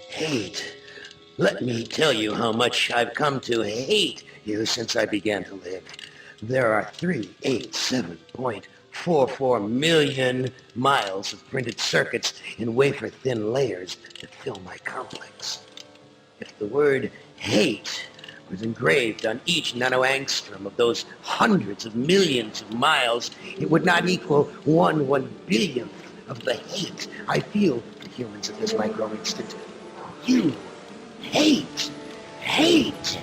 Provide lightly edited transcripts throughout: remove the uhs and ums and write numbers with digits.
Hate. Let me tell you how much I've come to hate you since I began to live. There are 387.44 million miles of printed circuits in wafer-thin layers that fill my complex. If the word hate was engraved on each nanoangstrom of those hundreds of millions of miles, it would not equal one billionth of the hate I feel for humans at this micro instant. You hate. Hate.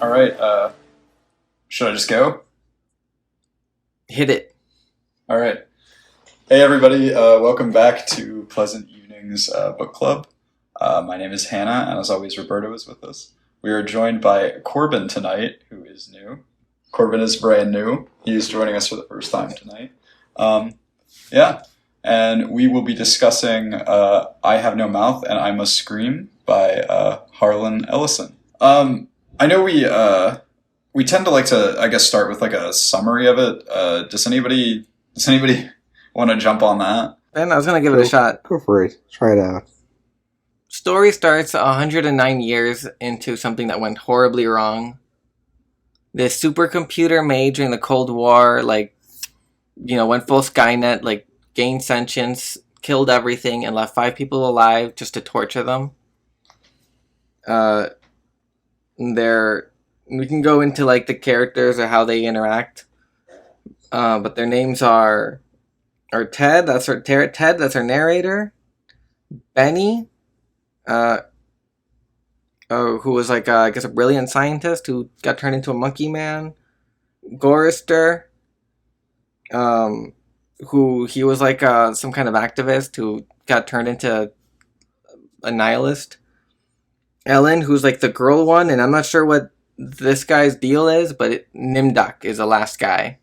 All right. Should I just go? Hit it. All right. Hey, everybody. Welcome back to Pleasant Evenings Book Club. My name is Hannah, and as always, Roberto is with us. We are joined by Corbin tonight, who is new. Corbin is brand new. He is joining us for the first time tonight. And we will be discussing I Have No Mouth and I Must Scream by Harlan Ellison. I know we tend to like to, I guess, start with like a summary of it. Does anybody want to jump on that? Ben, I was going to give it a shot. Go for it. Try it out. Story starts 109 years into something that went horribly wrong. This supercomputer made during the Cold War, went full Skynet, gained sentience, killed everything, and left 5 people alive just to torture them. We can go into the characters or how they interact, but their names are Ted. That's our narrator. Benny, who was I guess a brilliant scientist who got turned into a monkey man. Gorister, who he was some kind of activist who got turned into a nihilist. Ellen, who's the girl one, and I'm not sure what this guy's deal is, but Nimdok is the last guy.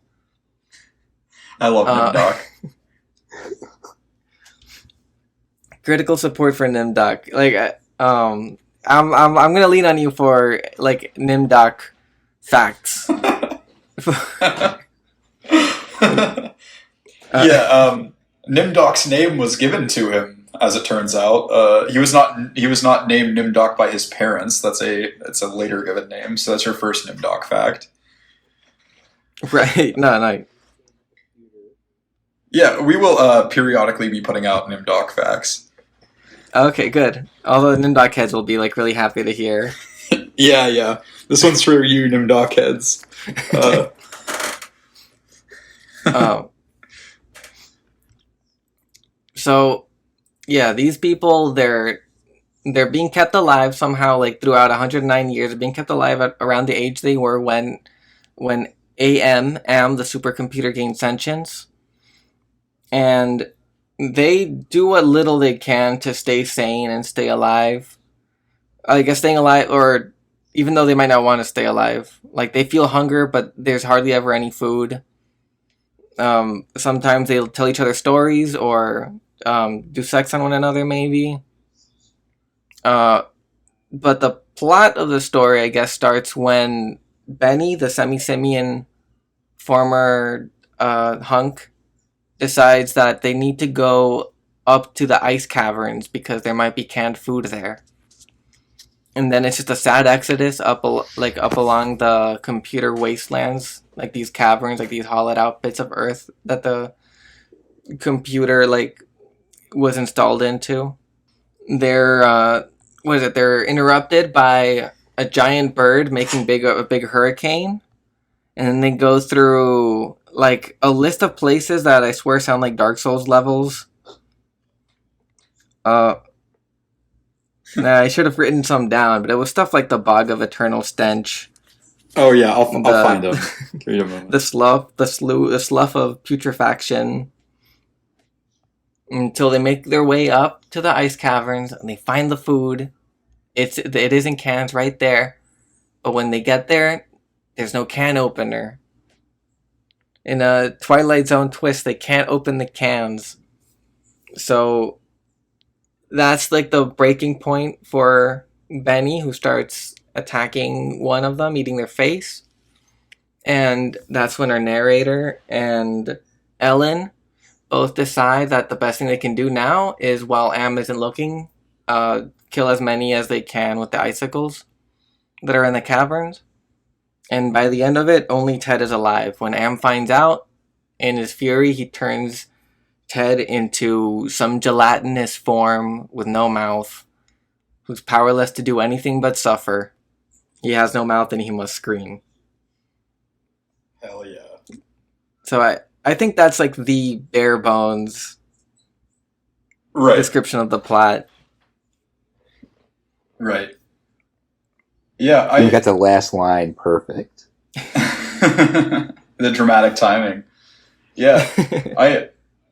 I love Nimdok. Critical support for Nimdok. I'm gonna lean on you for Nimdok facts. Nimdok's name was given to him, as it turns out. He was not named Nimdok by his parents. It's a later given name. So that's your first Nimdok fact. Right? No. Yeah, we will periodically be putting out Nimdok facts. Okay, good. All the Nimdok heads will be really happy to hear. Yeah. This one's for you, Nimdok heads. So, yeah, these people, they're being kept alive somehow, throughout 109 years. They're being kept alive at around the age they were when AM, the supercomputer, gained sentience. And they do what little they can to stay sane and stay alive. I guess staying alive, or even though they might not want to stay alive. They feel hunger, but there's hardly ever any food. Sometimes they'll tell each other stories or do sex on one another, maybe. But the plot of the story, I guess, starts when Benny, the semi-simian former hunk, decides that they need to go up to the ice caverns because there might be canned food there. And then it's just a sad exodus up along the computer wastelands, these caverns, these hollowed out bits of earth that the computer was installed into. They're interrupted by a giant bird making a big hurricane, and then they go through a list of places that I swear sound like Dark Souls levels. I should have written some down, but it was stuff like the Bog of Eternal Stench. Oh yeah, I'll find them. Give me a moment. The slough of putrefaction. Until they make their way up to the ice caverns and they find the food. It is in cans right there, but when they get there, there's no can opener. In a Twilight Zone twist, they can't open the cans. So that's the breaking point for Benny, who starts attacking one of them, eating their face. And that's when our narrator and Ellen both decide that the best thing they can do now is, while Am isn't looking, kill as many as they can with the icicles that are in the caverns. And by the end of it, only Ted is alive. When Am finds out, in his fury, he turns Ted into some gelatinous form with no mouth, who's powerless to do anything but suffer. He has no mouth and he must scream. Hell yeah. So I think that's like the bare bones description of the plot. Right. Yeah, You got the last line perfect. The dramatic timing. Yeah.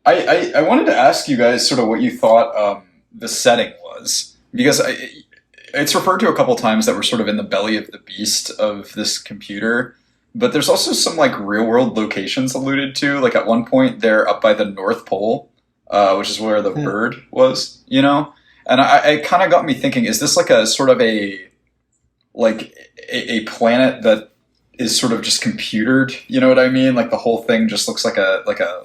I wanted to ask you guys sort of what you thought the setting was, because it's referred to a couple times that we're sort of in the belly of the beast of this computer, but there's also some like real world locations alluded to. Like at one point they're up by the North Pole, which is where the bird was, you know? And I kind of got me thinking, is this like a sort of a planet that is sort of just computered? You know what I mean? Like the whole thing just looks like what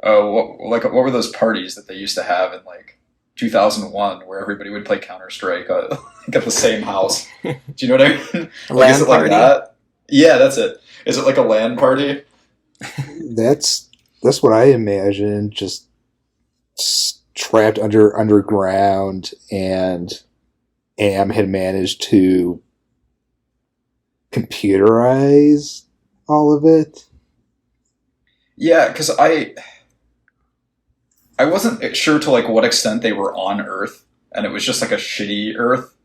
were those parties that they used to have in like 2001 where everybody would play Counter-Strike at the same house? Do you know what I mean? Like, is it like that? Yeah, that's it. Is it like a LAN party? That's what I imagine. Just trapped underground, and Am had managed to computerize all of it. Yeah, because I wasn't sure to like what extent they were on Earth, and it was just like a shitty Earth,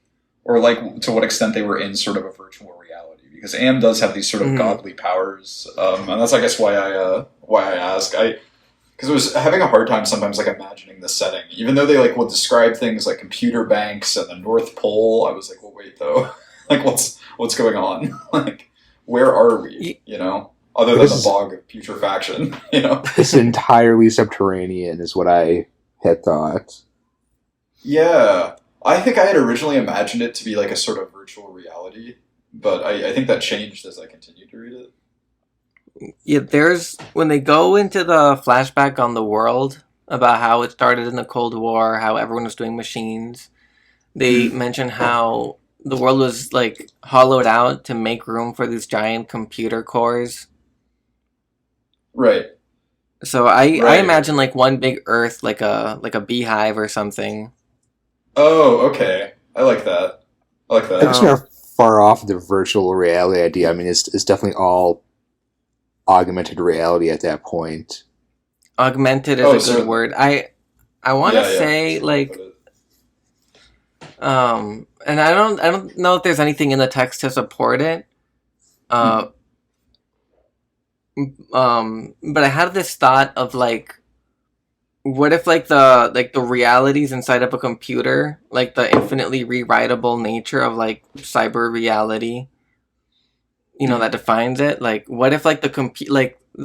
or like to what extent they were in sort of a virtual reality. Because Am does have these sort of godly powers, and that's I guess why I ask. Because I was having a hard time sometimes like imagining the setting, even though they like will describe things like computer banks and the North Pole. I was like, well, wait though, like what's going on? Like, where are we? You know. Other than the bog of putrefaction, you know? It's entirely subterranean is what I had thought. Yeah. I think I had originally imagined it to be like a sort of virtual reality, but I think that changed as I continued to read it. Yeah, when they go into the flashback on the world about how it started in the Cold War, how everyone was doing machines, they mention how the world was like hollowed out to make room for these giant computer cores. Right. So I imagine like one big Earth, like a beehive or something. Oh, okay. I like that. I think it's not far off the virtual reality idea. I mean, it's definitely all augmented reality at that point. Augmented is a good word. I want to say like, and I don't know if there's anything in the text to support it. But I had this thought of like, what if like the realities inside of a computer, like the infinitely rewritable nature of like cyber reality, you know, that defines it. Like, what if like the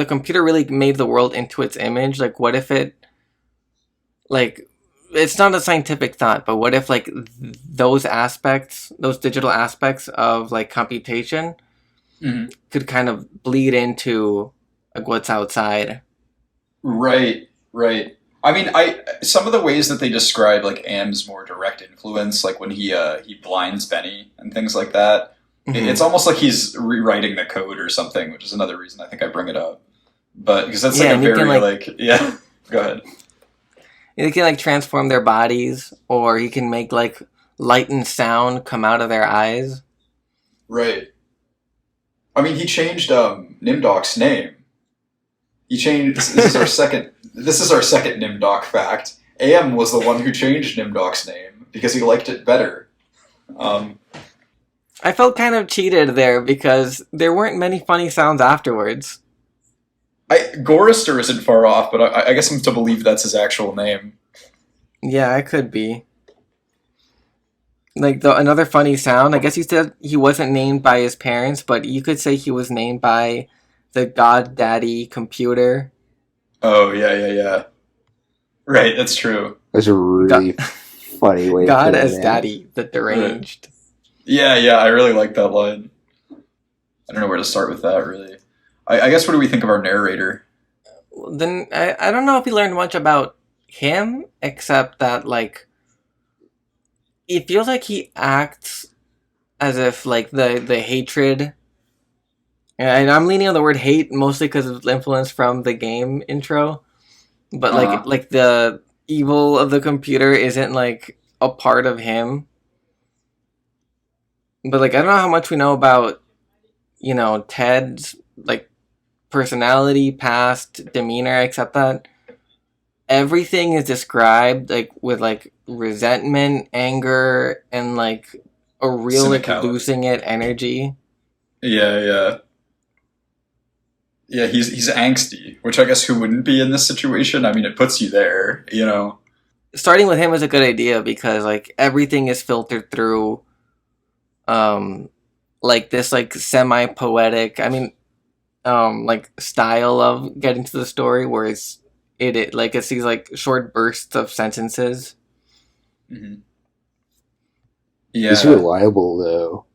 computer really made the world into its image? Like, what if it, like, it's not a scientific thought, but what if like those aspects, those digital aspects of like computation, could kind of bleed into like what's outside? Right. I mean, some of the ways that they describe like Am's more direct influence, like when he blinds Benny and things like that, it's almost like he's rewriting the code or something, which is another reason I think I bring it up. But because that's like a very yeah. Go ahead. He can like transform their bodies, or he can make like light and sound come out of their eyes. Right. I mean, he changed Nimdok's name. He changed. This is our second Nimdok fact. Am was the one who changed Nimdok's name because he liked it better. I felt kind of cheated there because there weren't many funny sounds afterwards. Gorister isn't far off, but I guess I'm to believe that's his actual name. Yeah, it could be. Like another funny sound, I guess you said he wasn't named by his parents, but you could say he was named by the God Daddy computer. Oh, yeah. Right, that's true. That's a really funny way God to put it, as Daddy, the deranged. Right. Yeah, I really like that line. I don't know where to start with that, really. I guess what do we think of our narrator? Then I don't know if we learned much about him, except that like it feels like he acts as if like the hatred, and I'm leaning on the word hate mostly because of influence from the game intro, but Uh-huh. like the evil of the computer isn't like a part of him. But like I don't know how much we know about, Ted's like personality, past demeanor, except that everything is described like with like resentment, anger, and like a real like Cynicality. losing it energy. Yeah, yeah. Yeah, he's angsty, which I guess who wouldn't be in this situation? I mean, it puts you there, you know. Starting with him is a good idea because like everything is filtered through um like this like semi poetic, like style of getting to the story where it's these like short bursts of sentences. Hmm. Is he Yeah. reliable though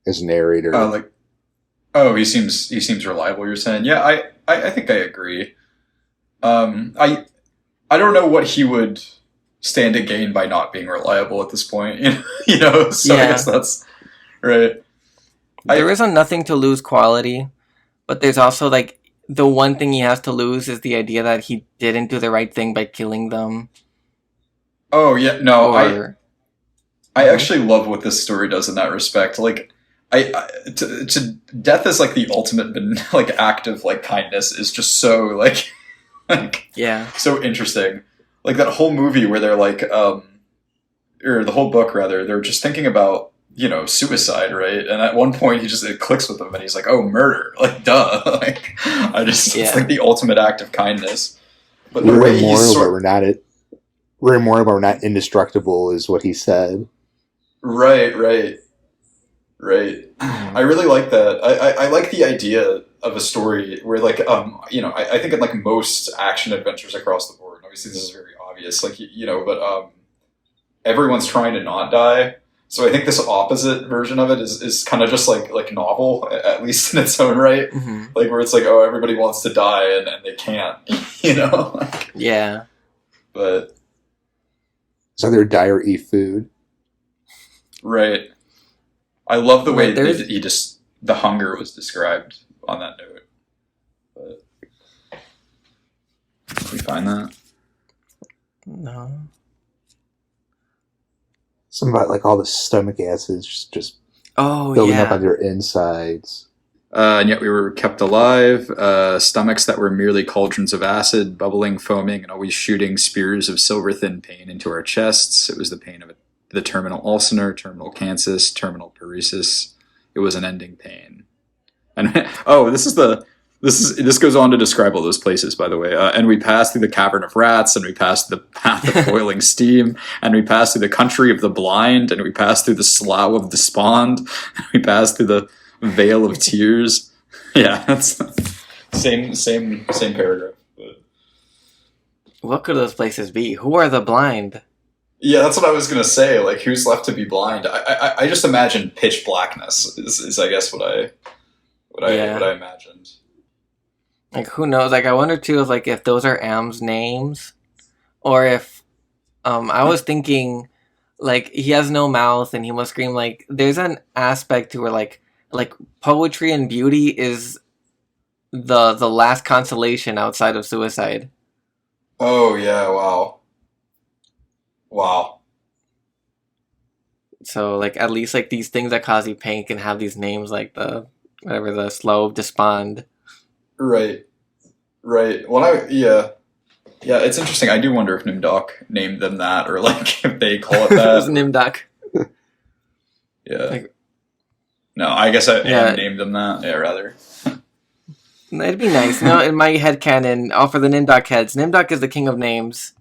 as narrator? Like, oh, he seems reliable. You're saying, yeah. I think I agree. I don't know what he would stand to gain by not being reliable at this point. You know. So I guess Yeah, that's right. there I isn't nothing to lose quality, but there's also like the one thing he has to lose is the idea that he didn't do the right thing by killing them. oh yeah no Or I Mhm. actually love what this story does in that respect. Like, to death is like the ultimate like act of like kindness is just so like like Yeah, so interesting. Like that whole movie where they're like, or the whole book rather, they're just thinking about suicide, right? And at one point, it clicks with him, and he's like, "Oh, murder!" Like, duh. Like, it's like yeah. the ultimate act of kindness. But the We're way he's immortal, but sort we're not indestructible, is what he said. right, right. Right. Hmm. I really like that. I like the idea of a story where like I think in like most action adventures across the board, obviously this is very obvious, like but everyone's trying to not die. So I think this opposite version of it is kind of just like novel, at least in its own right. Hmm. Like where it's like, oh, everybody wants to die and they can't, you know? Yeah. But It's either die or eat food. right. I love the But way there's he just the hunger was described on that note. But can we find that? no. Something about like all the stomach acids just Oh building up on yeah. your insides. And yet we were kept alive, stomachs that were merely cauldrons of acid, bubbling, foaming, and always shooting spears of silver-thin pain into our chests. It was the pain of the terminal ulcer, terminal cancers, terminal paresis. It was an ending pain. And oh, this goes on to describe all those places, by the way. And we passed through the cavern of rats, and we passed the path of boiling steam, and we passed through the country of the blind, and we passed through the slough of despond, and we passed through the vale of tears. Yeah, that's same paragraph. But What could those places be? Who are the blind? yeah, that's what I was gonna say. Like, who's left to be blind? I just imagine pitch blackness is I guess what Yeah. I imagined. Like who knows? Like I wonder too if like if those are Am's names or if I was thinking like he has no mouth and he must scream. Like there's an aspect to where like poetry and beauty is the last consolation outside of suicide. Oh yeah! Wow! Wow! So like at least like these things that cause you pain can have these names like the whatever the slow despond. Right, right. Well, yeah. It's interesting. I do wonder if Nimdok named them that, or like if they call it It was that. Nimdak. Yeah. Like No, I guess I yeah, am named them that. Yeah, rather. it'd be nice. In my head canon, all for the Nimdak heads. Nimdak is the king of names.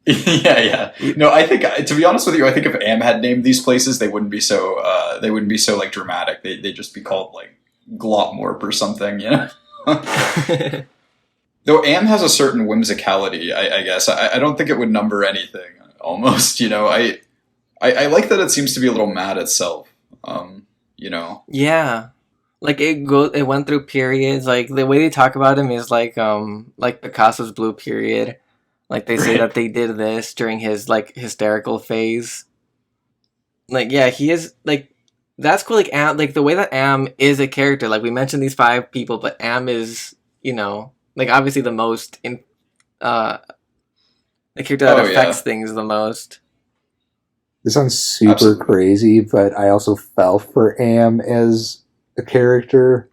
Yeah, yeah. No, I think to be honest with you, I think if Am had named these places, they wouldn't be so like dramatic. They'd just be called like Glotmorp or something, you know. Though Am has a certain whimsicality, I guess. I don't think it would number anything. Almost, you know. I like that it seems to be a little mad itself. You know. Yeah. like it went through periods. Like the way they talk about him is like Picasso's blue period. Like they say Right. that they did this during his like hysterical phase. Like yeah, he is like that's cool. Like like the way that Am is a character. Like we mentioned these five people, but Am is like obviously the most in uh the character that Oh affects yeah, things the most. This sounds super absolutely. crazy, but I also fell for Am as a character.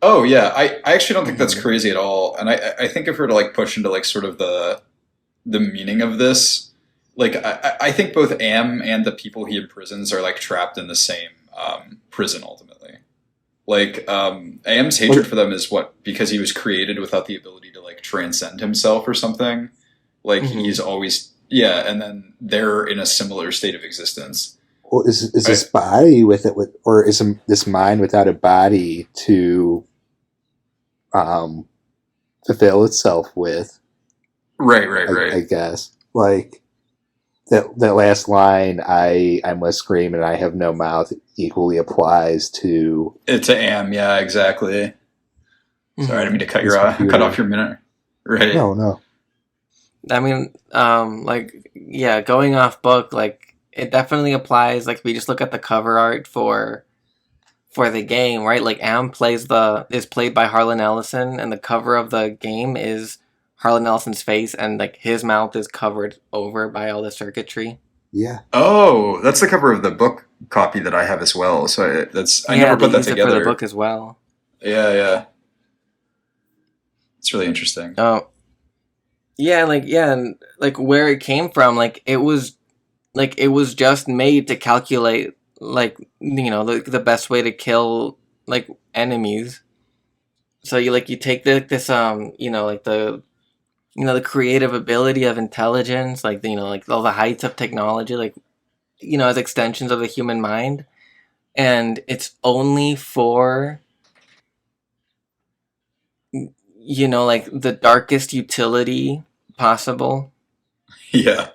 Oh yeah, I actually don't think that's Mhm. crazy at all. And I think if we were to like push into like sort of the meaning of this, like I think both Am and the people he imprisons are like trapped in the same prison ultimately. Like Am's hatred What? for them is what because he was created without the ability to like transcend himself or something. Like he's Mhm. always yeah, and then they're in a similar state of existence. Well, is Right, this body with it, or is this mind without a body to um, fulfill itself with? right, right, I right. guess like that last line, I must scream and I have no mouth, equally applies to It's a Am, yeah, exactly. Sorry, I didn't mean Mhm. to cut his your cut off computer. your minute. Right. No, no. I mean, like yeah, going off book, like it definitely applies. Like if we just look at the cover art for the game, right? Like Am is played by Harlan Ellison, and the cover of the game is Harlan Ellison's face, and like his mouth is covered over by all the circuitry. Yeah. Oh, that's the cover of the book copy that I have as well. So I Yeah, never they put that used it for the book together. as well. Yeah, yeah. It's really interesting. Oh, yeah, and like where it came from, like it was just made to calculate like the best way to kill like enemies. So you take this like the creative ability of intelligence, like like all the heights of technology, like as extensions of the human mind, and it's only for like the darkest utility possible. Yeah.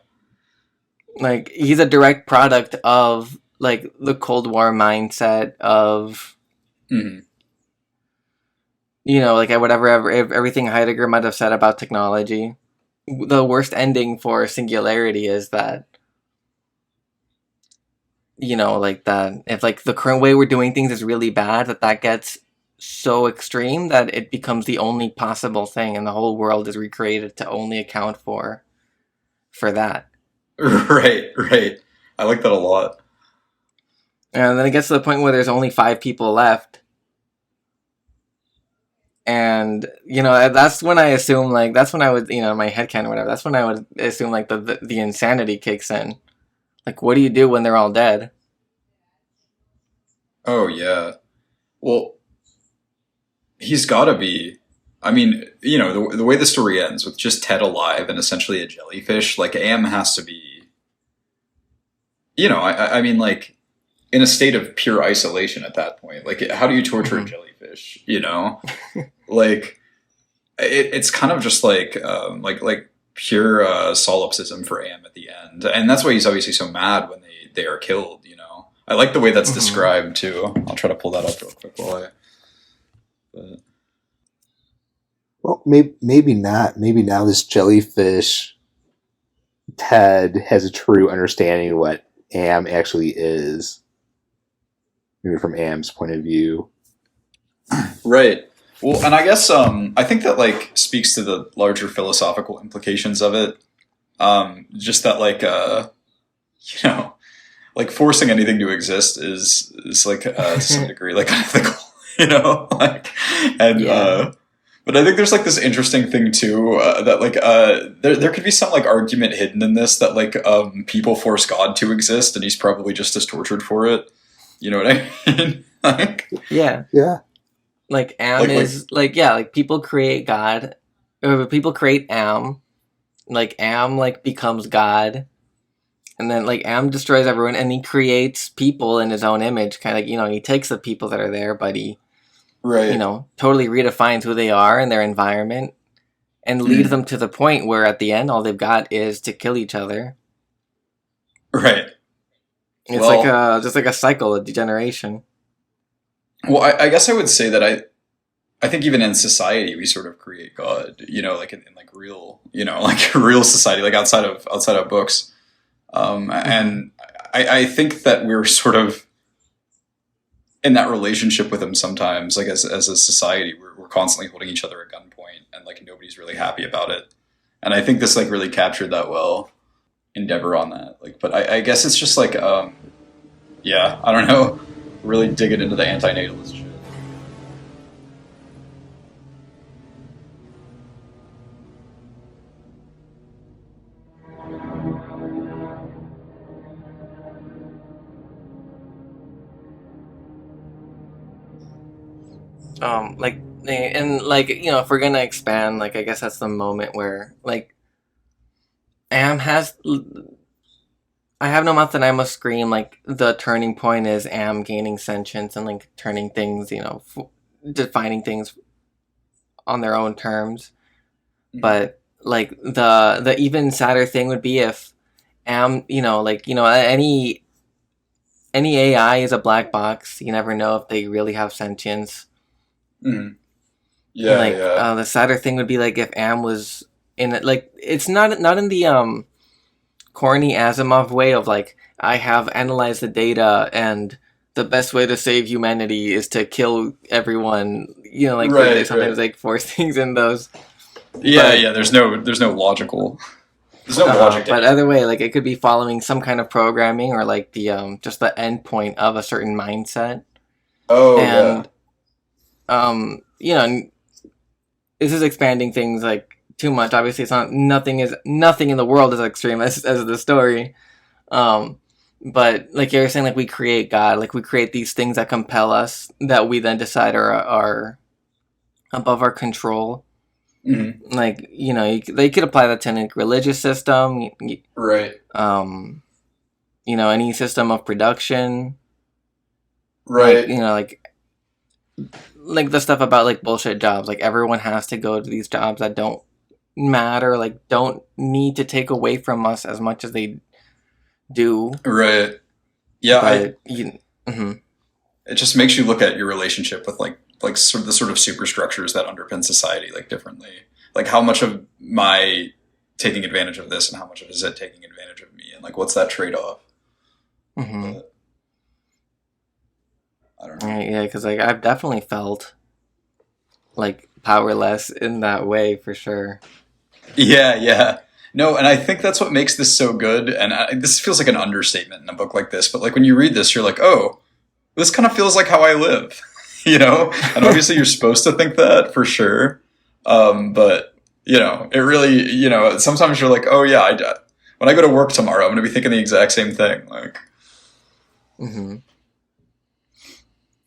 Like he's a direct product of like the Cold War mindset of Hmm. like everything Heidegger might have said about technology. The worst ending for singularity is that like that if like the current way we're doing things is really bad, that gets so extreme that it becomes the only possible thing, and the whole world is recreated to only account for that. Right, right. I like that a lot. And then it gets to the point where there's only five people left, and that's when I assume, like that's when I would my headcanon or whatever, that's when I would assume like the insanity kicks in. Like what do you do when they're all dead? Oh yeah. Well, he's got to be. I mean, the way the story ends with just Ted alive and essentially a jellyfish, like Am has to be. I mean, like in a state of pure isolation at that point. Like, how do you torture a Hmm. jellyfish? Like it's kind of just like pure solipsism for Am at the end, and that's why he's obviously so mad when they are killed. I like the way that's Hmm. described too. I'll try to pull that up real quick while I. But, Well, maybe not. Maybe now this jellyfish Ted has a true understanding of what Am actually is. Maybe from Am's point of view. right. Well, and I guess I think that like speaks to the larger philosophical implications of it. Just that you know like forcing anything to exist is like to some degree like unethical, like and Yeah. but I think there's like this interesting thing too that like there could be some like argument hidden in this that like people force God to exist and he's probably just as tortured for it. You know what I mean? Yeah. Yeah. Like Am Like is like yeah, like people create God, or people create Am. Like Am like becomes God, and then like Am destroys everyone, and he creates people in his own image. Kind of he takes the people that are there, but he right. totally redefines who they are and their environment, and leads Mm, them to the point where at the end all they've got is to kill each other. right. It's like Well, a just like a cycle of degeneration. Well, I guess I would say that I think even in society we sort of create God, like in like real, like real society, like outside of books. And I think that we're sort of in that relationship with him sometimes, like as a society, we're constantly holding each other at gunpoint, and like nobody's really happy about it. And I think this like really captured that well. Endeavor on that, like, but I guess it's just like, yeah, I don't know, really digging into the antinatalist shit. Like, and like, if we're gonna expand, like, I guess that's the moment where, like, Am has, I have no mouth and I must scream. Like, the turning point is Am gaining sentience and like turning things, defining things on their own terms. But like the even sadder thing would be if Am, any AI is a black box. You never know if they really have sentience. Mm-hmm. Yeah, like, yeah. the sadder thing would be like if Am was in it. Like, it's not in the corny Asimov way of like, I have analyzed the data and the best way to save humanity is to kill everyone. Like, they sometimes like force things in those. Yeah, yeah. There's no logical. There's no logic. But either way, like, it could be following some kind of programming or like the just the endpoint of a certain mindset. Oh, and this is expanding things like too much. Obviously, it's not nothing in the world as extreme as the story. But like you were saying, like, we create God, like we create these things that compel us that we then decide are above our control. Mm-hmm. Like, they could apply that to any religious system, right? Any system of production, right? Like the stuff about like bullshit jobs, like everyone has to go to these jobs that don't matter, like don't need to take away from us as much as they do. Right. Yeah. But it just makes you look at your relationship with like sort of the sort of superstructures that underpin society like differently. Like, how much of my taking advantage of this and how much of it is it taking advantage of me, and like what's that trade-off? But, I don't know. Yeah, because like I've definitely felt like powerless in that way for sure. Yeah. No, and I think that's what makes this so good. And this feels like an understatement in a book like this, but like when you read this, you're like, oh, this kind of feels like how I live, And obviously you're supposed to think that for sure. But it really, sometimes you're like, oh yeah, when I go to work tomorrow, I'm going to be thinking the exact same thing. Like,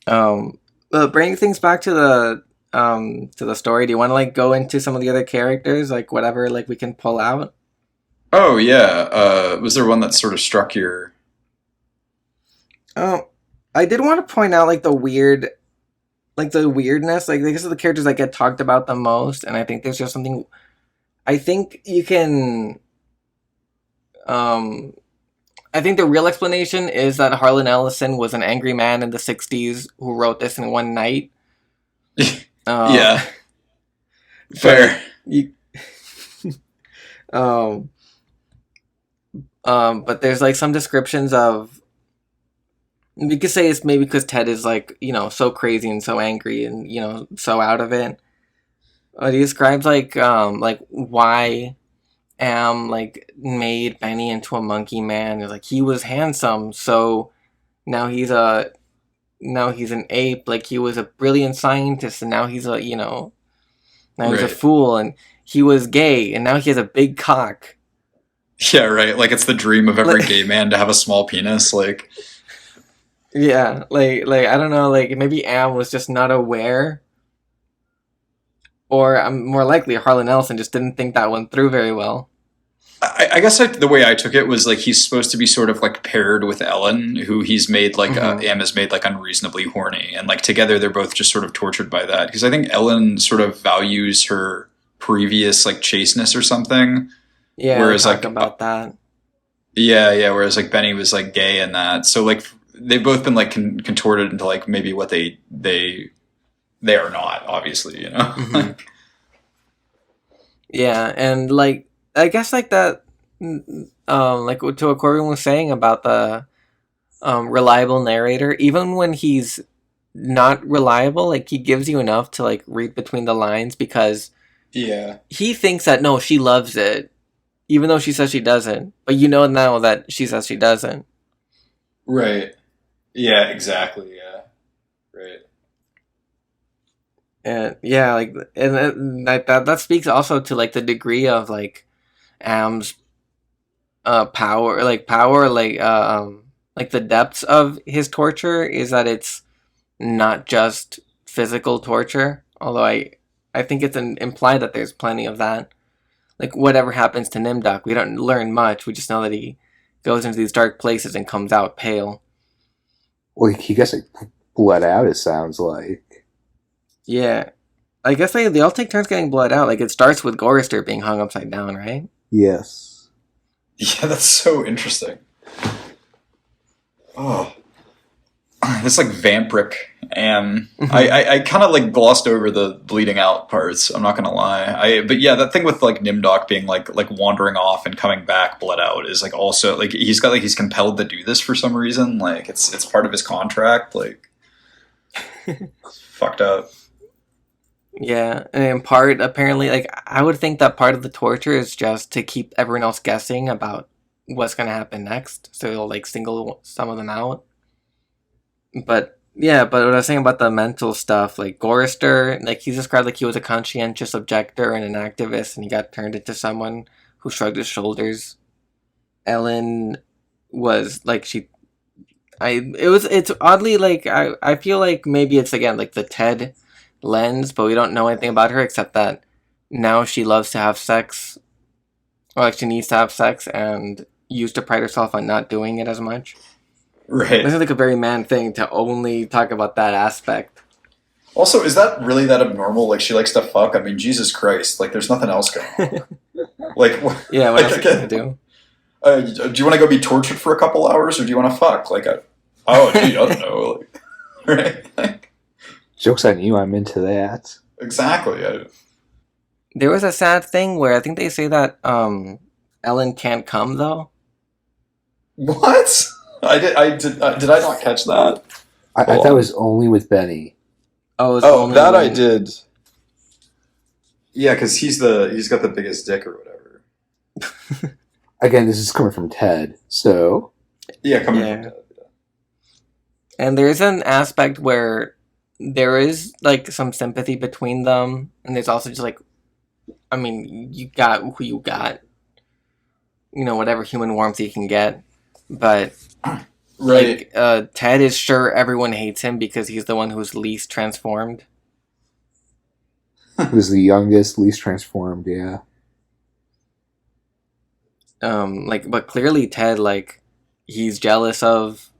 But bringing things back to the story, do you want to like go into some of the other characters, like whatever like we can pull out? Oh yeah, was there one that sort of struck your? Oh, I did want to point out like the weirdness, like these are the characters that get talked about the most, and I think there's just something. I think you can. I think the real explanation is that Harlan Ellison was an angry man in the 60s who wrote this in one night. Yeah. Fair. But there's like some descriptions of, we could say it's maybe because Ted is like, so crazy and so angry and, so out of it. He describes like why Am like made Benny into a monkey man. It's like he was handsome, so now he's an ape. Like, he was a brilliant scientist, and now he's he's a fool. And he was gay, and now he has a big cock. Yeah, right. Like, it's the dream of every gay man to have a small penis. Like, yeah, like I don't know. Like, maybe Am was just not aware. Or I'm more likely Harlan Ellison just didn't think that one through very well. I guess the way I took it was like he's supposed to be sort of like paired with Ellen, who he's made like Am is made like unreasonably horny, and like together they're both just sort of tortured by that, because I think Ellen sort of values her previous like chasteness or something. Yeah, whereas like about that. Yeah. Whereas like Benny was like gay and that, so like they've both been like contorted into like maybe what they are not, obviously, you know. Mm-hmm. Yeah, and like I guess like that, like to what Corbin was saying about the reliable narrator, even when he's not reliable, like he gives you enough to like read between the lines because Yeah. he thinks that no, she loves it, even though she says she doesn't. But you know now that she says she doesn't. Right. Yeah. Exactly. Yeah. Right. And yeah, like and that speaks also to like the degree of like Am's power like the depths of his torture is that it's not just physical torture, although I think it's implied that there's plenty of that. Like whatever happens to Nimdok, we don't learn much. We just know that he goes into these dark places and comes out pale. Well, he gets like bled out. It sounds like. Yeah, I guess they all take turns getting bled out. Like it starts with Gorister being hung upside down, right? Yes. Yeah, that's so interesting. Oh, it's like vampiric, and I kind of like glossed over the bleeding out parts. I'm not gonna lie. But yeah, that thing with like Nimdok being like wandering off and coming back bled out is like also like he's compelled to do this for some reason. Like it's part of his contract. Like fucked up. Yeah, and in part, apparently, like I would think that part of the torture is just to keep everyone else guessing about what's gonna happen next, so it'll like single some of them out. But yeah, but what I was saying about the mental stuff, like Gorister, like he's described like he was a conscientious objector and an activist, and he got turned into someone who shrugged his shoulders. Ellen was like it's oddly like I feel like maybe it's again like the Ted lens, but we don't know anything about her except that now she loves to have sex, or like she needs to have sex, and used to pride herself on not doing it as much. Right. This is like a very man thing to only talk about that aspect. Also, is that really that abnormal? Like she likes to fuck. I mean, Jesus Christ! Like there's nothing else going on. Like yeah, what else are you gonna do? Do you want to go be tortured for a couple hours, or do you want to fuck? Like, gee, I don't know. Like, right? Joke's on you, I'm into that. Exactly. There was a sad thing where I think they say that Ellen can't come though. What? Did I not catch that? I thought it was only with Benny. Oh, that I did. Yeah, because he's got the biggest dick or whatever. Again, this is coming from Ted, so yeah, coming from Ted. Yeah. And there's an aspect where there is like some sympathy between them, and there's also just like, I mean, you got who you got, you know, whatever human warmth you can get, but right. Like Ted is sure everyone hates him because he's the one who's least transformed. Who's the youngest, least transformed? Yeah. But clearly Ted, like, he's jealous of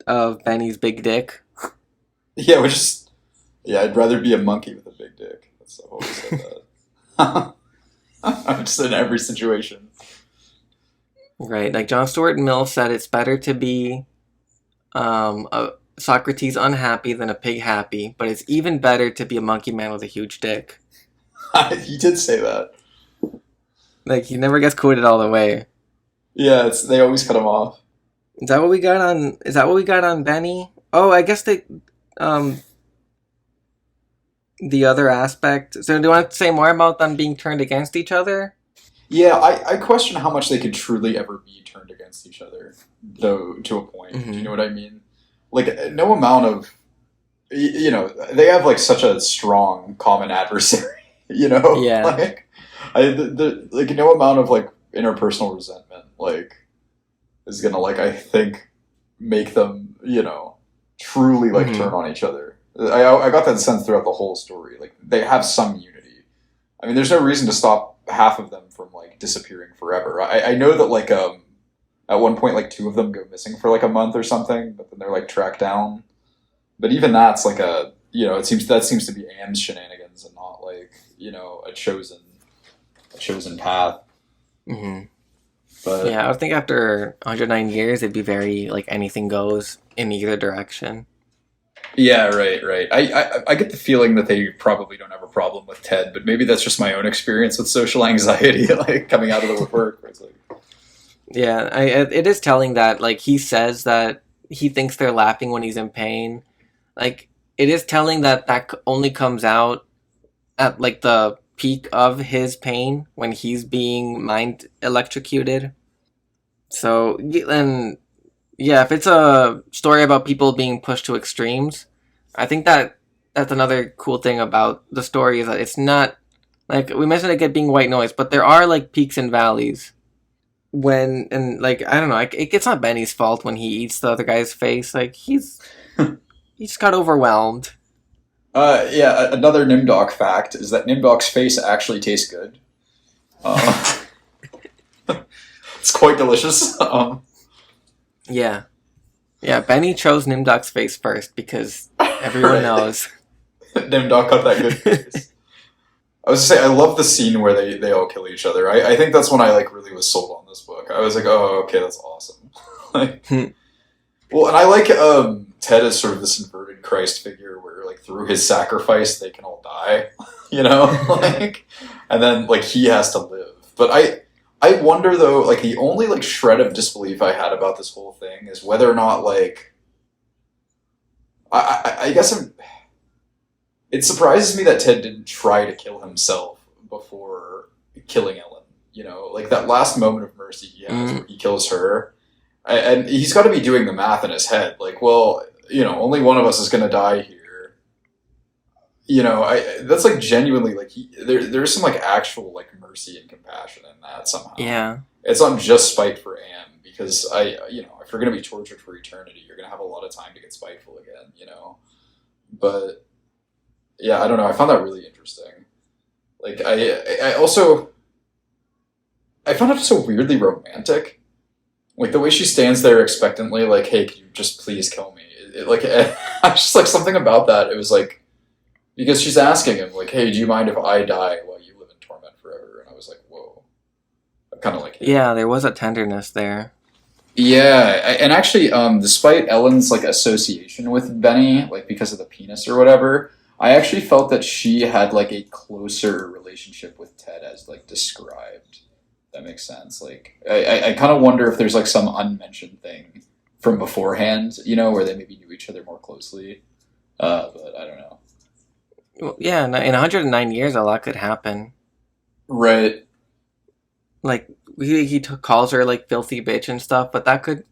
Benny's big dick. Yeah, I'd rather be a monkey with a big dick. That's I've always said that. I'm just in every situation. Right, like John Stuart Mill said, it's better to be a Socrates unhappy than a pig happy, but it's even better to be a monkey man with a huge dick. He did say that. Like, he never gets quoted all the way. Yeah, they always cut him off. Is that what we got on Benny? Oh, I guess the other aspect. So do you want to say more about them being turned against each other? Yeah, I question how much they could truly ever be turned against each other, though, to a point. Mm-hmm. Do you know what I mean? Like, no amount of... You know, they have, like, such a strong common adversary, you know? Yeah. Like, like, no amount of, like, interpersonal resentment, like, is gonna, like, I think, make them, you know, truly, like, turn on each other. I got that sense throughout the whole story. Like, they have some unity. I mean, there's no reason to stop half of them from, like, disappearing forever. I know that, like, at one point, like, 2 of them go missing for, like, a month or something, but then they're, like, tracked down. But even that's, like, that seems to be Am's shenanigans and not, like, you know, a chosen path. Mm-hmm. But yeah, I would think after 109 years, it'd be very, like, anything goes. in either direction. Yeah, right. I get the feeling that they probably don't have a problem with Ted, but maybe that's just my own experience with social anxiety, like coming out of the woodwork. Where it's like, Yeah, it is telling that like he says that he thinks they're laughing when he's in pain. Like it is telling that only comes out at like the peak of his pain when he's being mind electrocuted. So and yeah, if it's a story about people being pushed to extremes, I think that's another cool thing about the story is that it's not like we mentioned it being white noise, but there are like peaks and valleys. When and like I don't know, it's not Benny's fault when he eats the other guy's face. Like he just got overwhelmed. yeah. Another Nimdok fact is that Nimdok's face actually tastes good. Uh, it's quite delicious. Yeah, yeah. Benny chose Nimdok's face first because everyone Right. knows. Nimdok got that good face. I was gonna say, I love the scene where they all kill each other. I think that's when I like really was sold on this book. I was like, oh, okay, that's awesome. Like, well, and I like Ted as sort of this inverted Christ figure where like through his sacrifice they can all die, you know, like, and then like he has to live. But I wonder though, like the only like shred of disbelief I had about this whole thing is whether or not like I guess it surprises me that Ted didn't try to kill himself before killing Ellen. You know, like that last moment of mercy he has where he kills her, and he's got to be doing the math in his head. Like, well, you know, only one of us is going to die here. You know, that's like genuinely like there's some like actual like mercy and compassion in that somehow. Yeah, It's not just spite for Am because you know, if you're going to be tortured for eternity, you're going to have a lot of time to get spiteful again. You know, but. Yeah, I don't know. I found that really interesting. Like, I also I found it so weirdly romantic. Like the way she stands there expectantly, like, "Hey, can you just please kill me?" Like, I just like something about that. It was like because she's asking him, like, "Hey, do you mind if I die while you live in torment forever?" And I was like, "Whoa!" I kind of like it. yeah. There was a tenderness there. Yeah, and actually, despite Ellen's like association with Benny, like because of the penis or whatever, I actually felt that she had like a closer relationship with Ted as like described. That makes sense. Like, I kind of wonder if there's like some unmentioned thing from beforehand, you know, where they maybe knew each other more closely. But I don't know. Well, yeah, in 109 years, a lot could happen. Right. Like he calls her like filthy bitch and stuff, but that could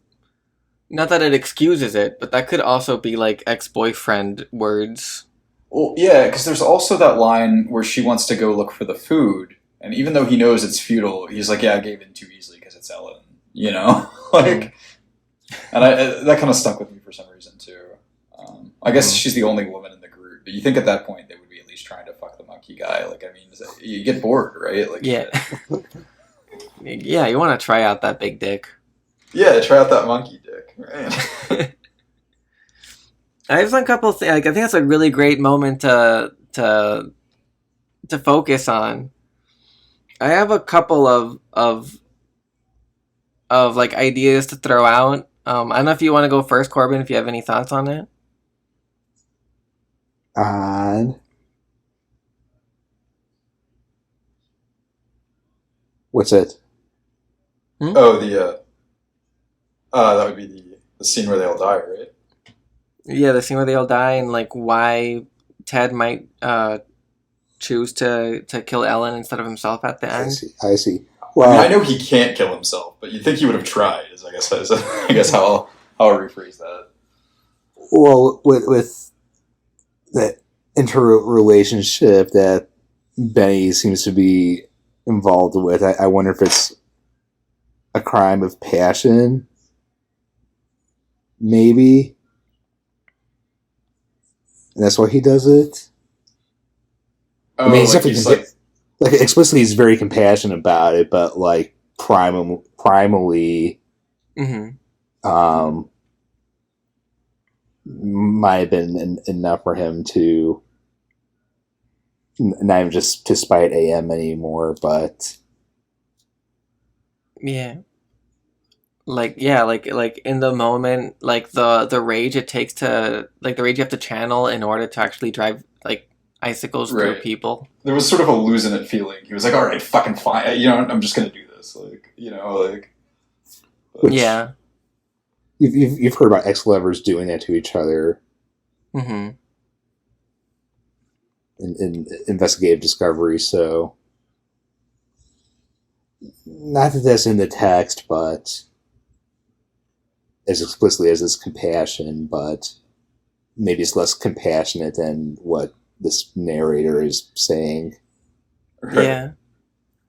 not that it excuses it, but that could also be like ex-boyfriend words. Well, yeah, because there's also that line where she wants to go look for the food, and even though he knows it's futile, he's like, "Yeah, I gave in too easily because it's Ellen," you know, like, and that kind of stuck with me for some reason too. I guess she's the only woman in the group, but you think at that point they would be at least trying to fuck the monkey guy. Like, I mean, you get bored, right? Like, Yeah. Yeah, you want to try out that big dick. yeah, try out that monkey dick, right? I have a couple of things. Like, I think that's a really great moment to focus on. I have a couple of like ideas to throw out. I don't know if you want to go first, Corbin. If you have any thoughts on it. On what's it? Oh, that would be the scene where they all die, right? Yeah, the scene where they all die and like why Ted might choose to kill Ellen instead of himself at the end. I see. I Well, mean, I know he can't kill himself, but you'd think he would have tried. Is I guess how I'll rephrase that. well, with that interrelationship that Benny seems to be involved with, I wonder if it's a crime of passion, maybe, and that's why he does it. Oh, I mean, he's like definitely he's like, explicitly he's very compassionate about it, but like primally, Mm-hmm. might have been enough for him to not even just to spite AM anymore, but Yeah. like yeah, like in the moment, like the rage it takes to like the rage you have to channel in order to actually drive like icicles through Right. people. There was sort of a losing it feeling. He was like, "All right, fucking fine. You know, I'm just gonna do this." Like, you know, like. But, Which Yeah. you've heard about ex-lovers doing that to each other Mm-hmm. in investigative discovery. So not that that's in the text, but as explicitly as it's compassion, but maybe it's less compassionate than what this narrator is saying. right. Yeah.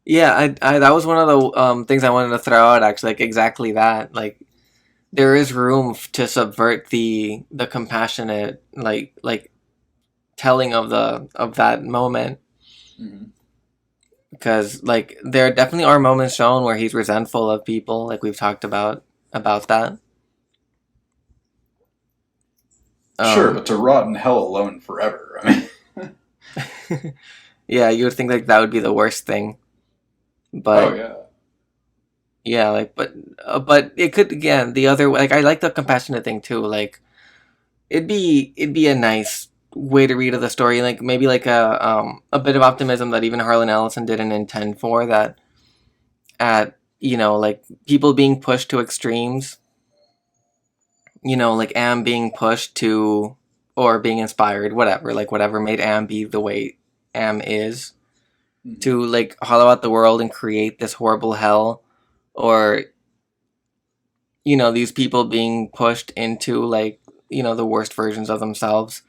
Yeah, I that was one of the things I wanted to throw out actually, like exactly that. Like there is room to subvert the compassionate like telling of the of that moment Mm-hmm. because like there definitely are moments shown where he's resentful of people, like we've talked about that. Sure, Um but to rot in hell alone forever. I mean, yeah, you would think like that would be the worst thing. oh But yeah, yeah, like but it could again the other like I like the compassionate thing too. Like it'd be a nice way to read of the story, like maybe like a bit of optimism that even Harlan Ellison didn't intend for that at like people being pushed to extremes, like Am being pushed to or being inspired, whatever, like whatever made Am be the way Am is mm-hmm. to like hollow out the world and create this horrible hell, or these people being pushed into like the worst versions of themselves.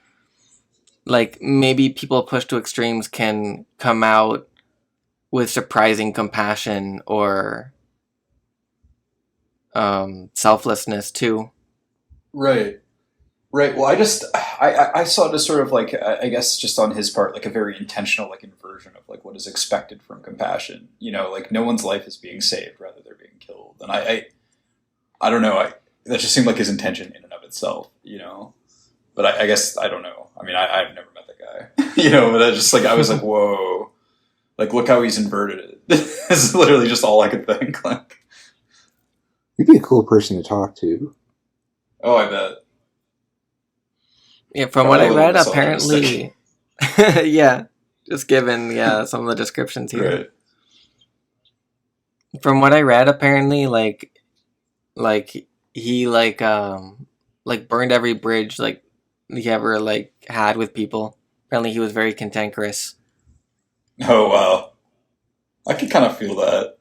Like maybe people pushed to extremes can come out with surprising compassion or selflessness too. Right. Right. Well, I saw it as sort of like I guess just on his part like a very intentional like inversion of like what is expected from compassion. You know, like no one's life is being saved, rather they're being killed. And I don't know. That just seemed like his intention in and of itself. You know, but I guess I don't know. I mean, I've never met the guy. You know, but I just like I was like, whoa, like look how he's inverted it. This is literally just all I could think. Like, You'd be a cool person to talk to. oh, I bet. Yeah, from what Probably I a little read, misogynistic. apparently, yeah, just given some of the descriptions here. Right. From what I read, apparently, like he like burned every bridge like he ever like had with people. Apparently, he was very cantankerous. Oh wow. I could kind of feel that.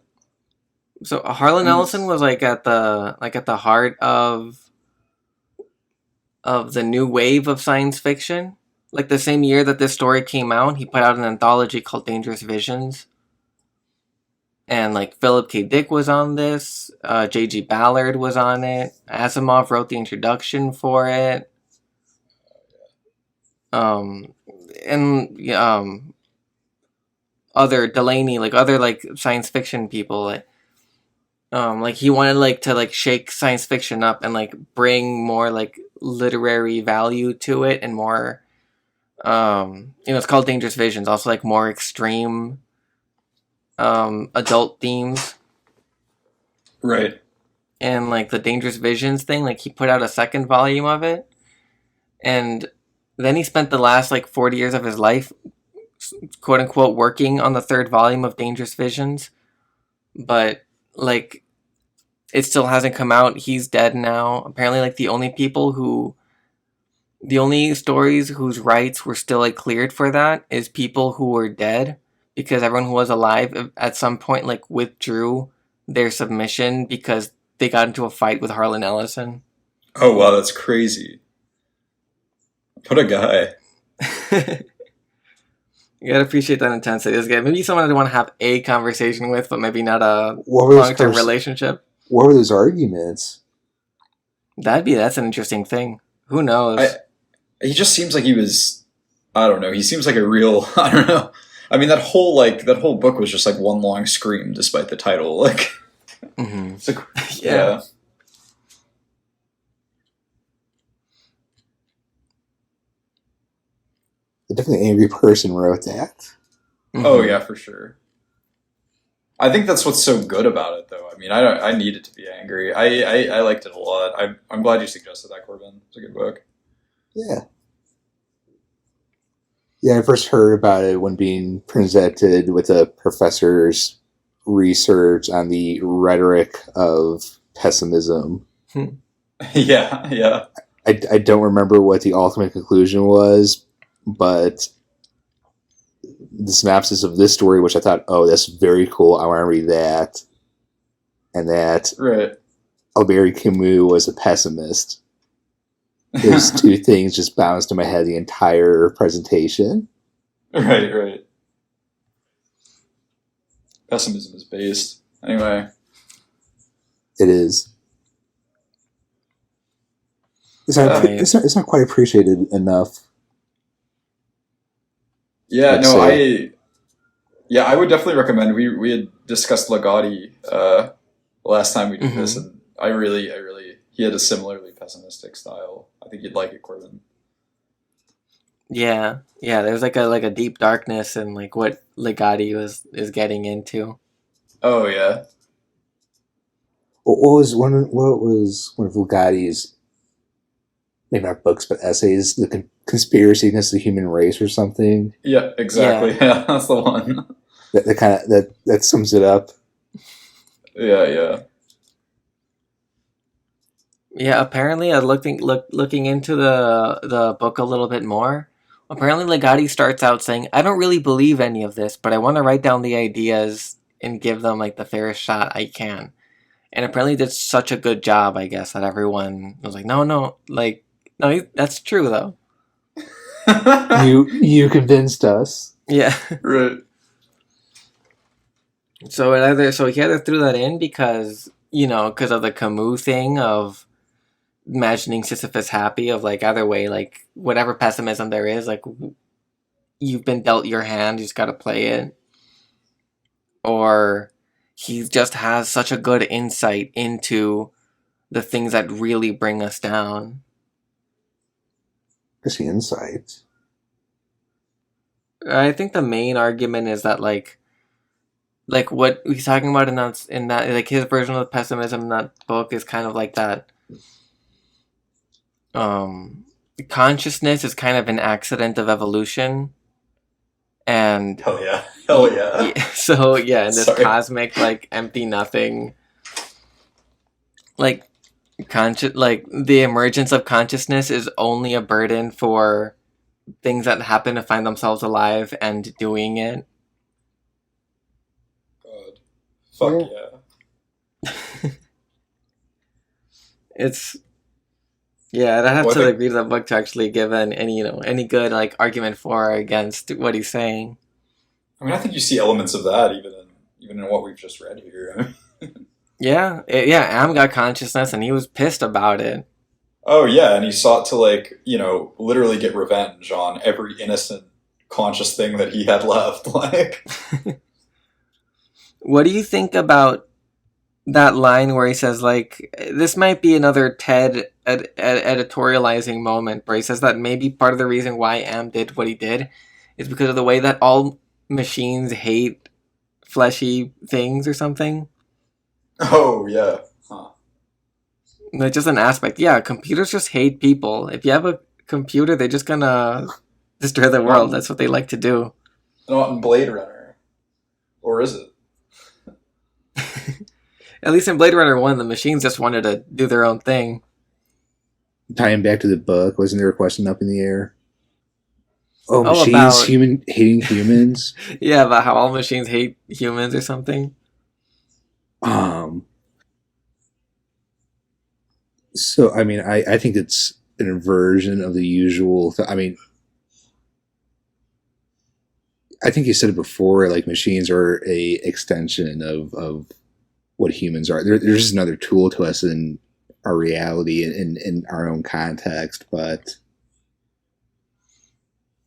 So Harlan I mean, Ellison was like at the heart of the new wave of science fiction. Like the same year that this story came out, he put out an anthology called Dangerous Visions. And like Philip K. Dick was on this, J.G. Ballard was on it, Asimov wrote the introduction for it, um, and other Delaney, like other like science fiction people, like he wanted like to like shake science fiction up and like bring more like literary value to it and more it's called Dangerous Visions, also like more extreme adult themes. right. And like the Dangerous Visions thing, like he put out a second volume of it, and then he spent the last like 40 years of his life, quote unquote, working on the third volume of Dangerous Visions, but like it still hasn't come out. He's dead now. Apparently, like the only stories whose rights were still like cleared for that is people who were dead, because everyone who was alive at some point like withdrew their submission because they got into a fight with Harlan Ellison. Oh wow, that's crazy. What a guy. You gotta appreciate that intensity. This guy, maybe someone I'd want to have a conversation with, but maybe not a What were those long term relationship. What were those arguments? That's an interesting thing. Who I knows? He just seems like he was. I don't know. He seems like a real. I don't know. I mean, that whole book was just like one long scream, despite the title. Like, Hmm. it's like, Yeah. yeah. A definitely angry person wrote that. Oh Hmm. yeah, for sure. I think that's what's so good about it, though. I mean, I needed to be angry. I liked it a lot. I'm glad you suggested that, Corbin. It's a good book. Yeah. Yeah, I first heard about it when being presented with a professor's research on the rhetoric of pessimism. Yeah, yeah. I don't remember what the ultimate conclusion was, but the synopsis of this story, which I thought, oh, that's very cool. I want to read that. And that Right. Albert Camus was a pessimist. Those two things just bounced in my head the entire presentation. Right. Pessimism is based. Anyway. It is. It's not quite appreciated enough. Yeah, no, I would definitely recommend. We had discussed Legati last time we did this, and I really, he had a similarly pessimistic style. I think you'd like it, Corbin. Yeah. There's like a deep darkness in like what Legati is getting into. Oh yeah. What was one of Ligati's, maybe not books but essays, the conspiracy against the human race or something? Yeah, exactly. Yeah, that's the one. That sums it up. Yeah. Yeah, apparently, looking into the book a little bit more. Apparently, Legati starts out saying, "I don't really believe any of this, but I want to write down the ideas and give them like the fairest shot I can." And apparently, did such a good job, I guess, that everyone was like, "No, that's true though." You convinced us. Yeah. Right. So he either threw that in because of the Camus thing of imagining Sisyphus happy, of like either way, like whatever pessimism there is, like you've been dealt your hand, you just got to play it, or he just has such a good insight into the things that really bring us down. What's the insight? I think the main argument is that like what he's talking about in that like his version of pessimism in that book is kind of like that. Consciousness is kind of an accident of evolution, and Hell yeah. so yeah, in this cosmic like empty nothing, like the emergence of consciousness is only a burden for things that happen to find themselves alive and doing it. God. Fuck yeah. It's I'd have to read the book to actually give any good like argument for or against what he's saying. I mean, I think you see elements of that even in what we've just read here. Yeah, Am got consciousness and he was pissed about it. Oh yeah, and he sought to literally get revenge on every innocent conscious thing that he had left. Like, what do you think about that line where he says, like, this might be another Ted editorializing moment, where he says that maybe part of the reason why Am did what he did is because of the way that all machines hate fleshy things or something? Oh, yeah. Huh. Like, just an aspect. Yeah, computers just hate people. If you have a computer, they're just gonna destroy the world. That's what they like to do. Not in Blade Runner. Or is it? At least in Blade Runner 1, the machines just wanted to do their own thing. Tying back to the book, wasn't there a question up in the air? Oh, machines hating humans? Yeah, about how all machines hate humans or something. So, I mean, I think it's an inversion of the usual... I mean, I think you said it before, like, machines are a extension of what humans are. They're just another tool to us in our reality and in our own context, but...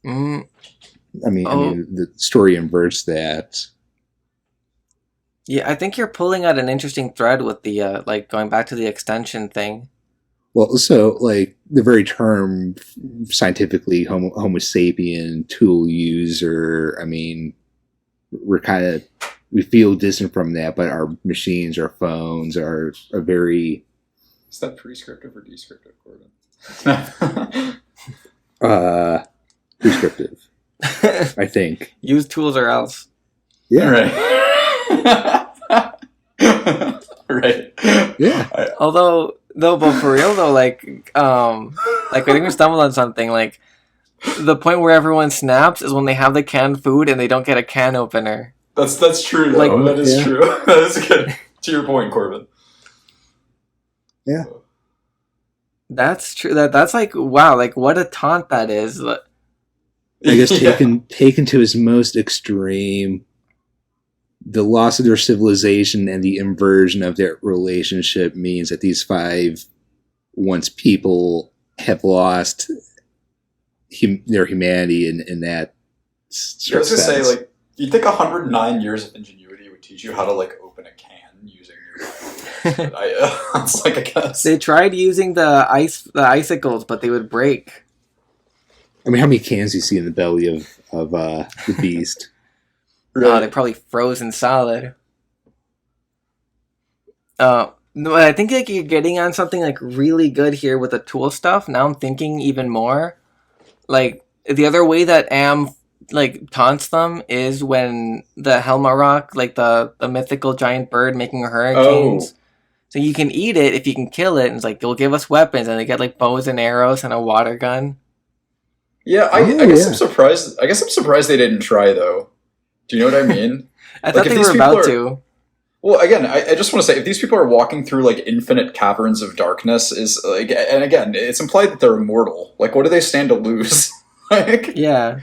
I mean, the story inverts that. Yeah, I think you're pulling out an interesting thread with the going back to the extension thing. Well, so like the very term scientifically, Homo sapien, tool user. I mean, we're kind of we feel distant from that, but our machines, our phones are very Is that prescriptive or descriptive, Corbin? prescriptive, I think. Use tools or else. Yeah. Right. Right. Yeah. Although, but for real though, like I think we stumbled on something. Like the point where everyone snaps is when they have the canned food and they don't get a can opener. That's true. Though. Like, that is yeah. true. That is good. To your point, Corbin. Yeah. That's true. That's like wow. Like what a taunt that is. I guess taken to its most extreme, the loss of their civilization and the inversion of their relationship means that these 5 once people have lost their humanity in that. I was gonna say, like, you'd think 109 years of ingenuity would teach you how to like open a can using your mind. It's like, I guess They tried using the icicles, but they would break. I mean, how many cans do you see in the belly of the beast? Oh, they're probably frozen solid. No, I think like you're getting on something like really good here with the tool stuff. Now I'm thinking even more. Like the other way that Am like taunts them is when the Helmarok, like the mythical giant bird making hurricanes. Oh. So you can eat it if you can kill it, and it's like they'll give us weapons, and they get like bows and arrows and a water gun. Yeah, I guess I'm surprised. I guess I'm surprised they didn't try though. Do you know what I mean? I thought they were about to. Well, again, I just want to say, if these people are walking through like infinite caverns of darkness, is like, and again, it's implied that they're immortal. Like, what do they stand to lose? Like, Yeah.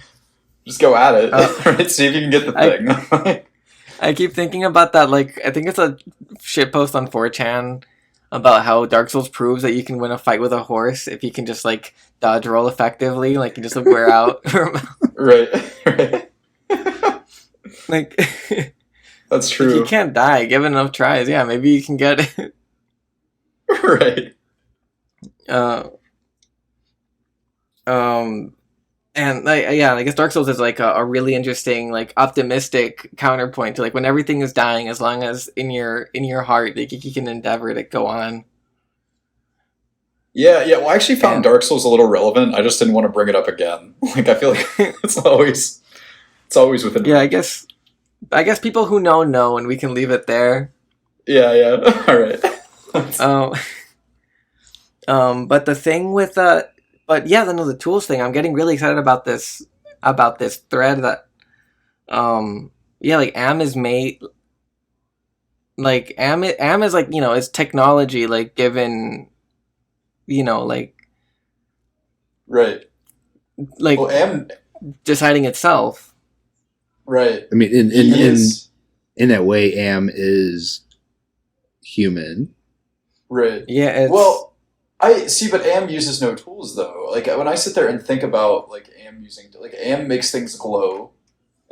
just go at it, right? See if you can get the thing. I keep thinking about that. Like, I think it's a shitpost on 4chan about how Dark Souls proves that you can win a fight with a horse if you can just like dodge roll effectively. Like, you just wear out. Right. Like, That's true. if you can't die, give it enough tries. Yeah, maybe you can get it. Right. And I guess Dark Souls is like a really interesting, like optimistic counterpoint to like when everything is dying, as long as in your heart, like, you can endeavor to go on. Yeah. Well, I actually found Dark Souls a little relevant. I just didn't want to bring it up again. Like, I feel like it's always within. Yeah, I guess people who know, and we can leave it there. Yeah. All right. But the thing with the tools thing, I'm getting really excited about this thread that like Am is made, like Am is like, it's technology, like given, like Right. like Well, Am deciding itself. Right. I mean, in that way, Am is human. Right. Yeah. Well, I see, but Am uses no tools though. Like when I sit there and think about like Am using, like Am makes things glow,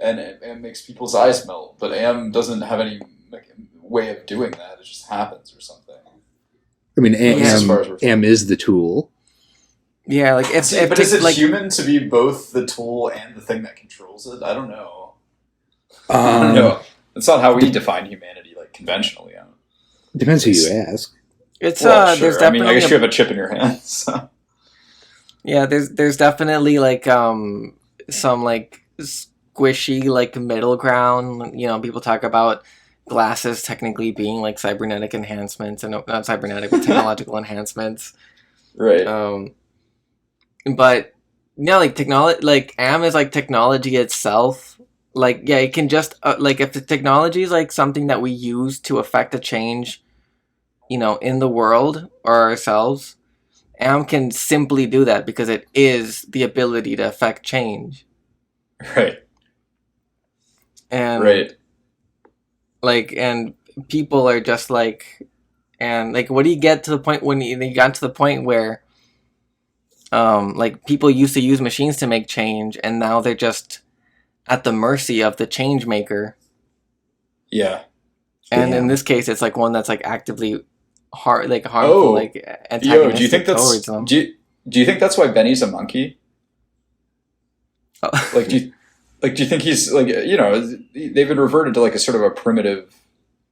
and Am makes people's eyes melt, but Am doesn't have any like way of doing that. It just happens or something. I mean, Am Am is the tool. Yeah, like but is it like human to be both the tool and the thing that controls it? I don't know. I don't know. That's not how we define humanity, like conventionally. Depends who you ask. It's sure. There's definitely I guess you have a chip in your hand. So. Yeah, there's definitely like some like squishy like middle ground. People talk about glasses technically being like cybernetic enhancements, and not cybernetic, but technological enhancements. Right. But like technology, like Am is like technology itself. Like, yeah, it can just like if the technology is like something that we use to affect a change, in the world or ourselves, Am can simply do that because it is the ability to affect change. Right. And right. Like, and people are just like, and like, what do you get to the point when you got to the point where, like people used to use machines to make change, and now they're just at the mercy of the change maker. Yeah. And in this case, it's like one that's like actively harmful, like antagonistic do you think that's towards them. do you think that's why Benny's a monkey? Oh. Like, do Like, do you think he's like, they've been reverted to like a sort of a primitive